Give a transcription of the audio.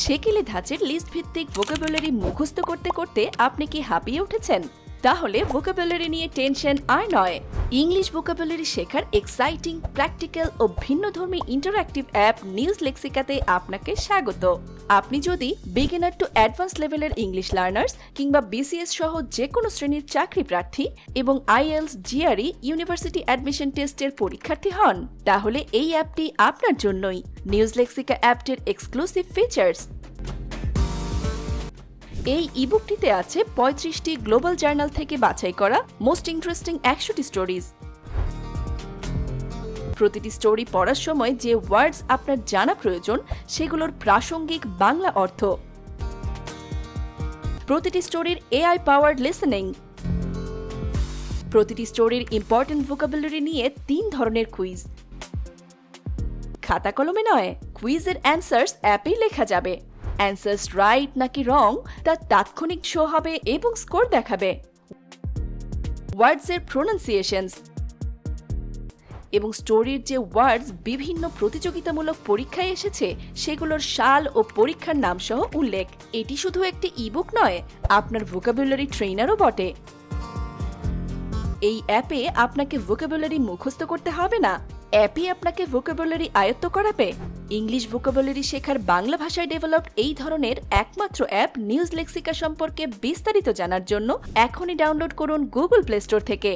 সেকেলে ধাঁচের লিস্ট ভিত্তিক ভোকাবুলারি মুখস্থ করতে করতে আপনি কি হাঁপিয়ে উঠেছেন? তাহলে ভোকাবুলারি নিয়ে টেনশন আর নয়। ইংলিশ ভোকাবুলারি শেখার এক্সাইটিং, প্র্যাকটিক্যাল ও ভিন্নধর্মী ইন্টারঅ্যাক্টিভ অ্যাপ নিউজ লেক্সিকাতে আপনাকে স্বাগত। আপনি যদি বিগিনার টু অ্যাডভান্স লেভেলের ইংলিশ লার্নার্স কিংবা বিসিএস সহ যে কোনো শ্রেণীর চাকরি প্রার্থী এবং আইএলস, জিআরই, ইউনিভার্সিটি অ্যাডমিশন টেস্টের পরীক্ষার্থী হন, তাহলে এই অ্যাপটি আপনার জন্যই। নিউজ লেক্সিকা অ্যাপটির এক্সক্লুসিভ ফিচার্স। এই ইবুকটিতে আছে 35টি গ্লোবাল জার্নাল থেকে বাছাই করা মোস্ট ইন্টারেস্টিং 100টি স্টোরিজ। প্রতিটি স্টোরি পড়ার সময় যে ওয়ার্ডস আপনার জানা প্রয়োজন সেগুলোর প্রাসঙ্গিক বাংলা অর্থ। প্রতিটি স্টোরির এআই পাওয়ার্ড লিসেনিং। প্রতিটি স্টোরির ইম্পর্টেন্ট ভোকাবুলারি নিয়ে 3 ধরনের কুইজ। খাতা কলমে নয়, কুইজের অ্যান্সার্স অ্যাপেই লেখা যাবে। অ্যান্সার্স রাইট নাকি রং তার তাৎক্ষণিক শো হবে এবং স্কোর দেখাবে। ওয়ার্ডসের প্রোনাউন্সিয়েশনস এবং স্টোরির যে ওয়ার্ডস বিভিন্ন প্রতিযোগিতামূলক পরীক্ষায় এসেছে সেগুলোর সাল ও পরীক্ষার নাম সহ উল্লেখ। এটি শুধু একটি ইবুক নয়, আপনার ভোকাবুলারি ট্রেনারও বটে। এই অ্যাপে আপনাকে ভোকাবুলারি মুখস্থ করতে হবে না, অ্যাপই আপনাকে ভোকাবুলারি আয়ত্ত করাবে। ইংলিশ ভোকাবুলারি শেখার বাংলা ভাষায় ডেভেলপড এই ধরনের একমাত্র অ্যাপ নিউজ লেক্সিকা সম্পর্কে বিস্তারিত জানার জন্য এখনই ডাউনলোড করুন গুগল প্লে স্টোর থেকে।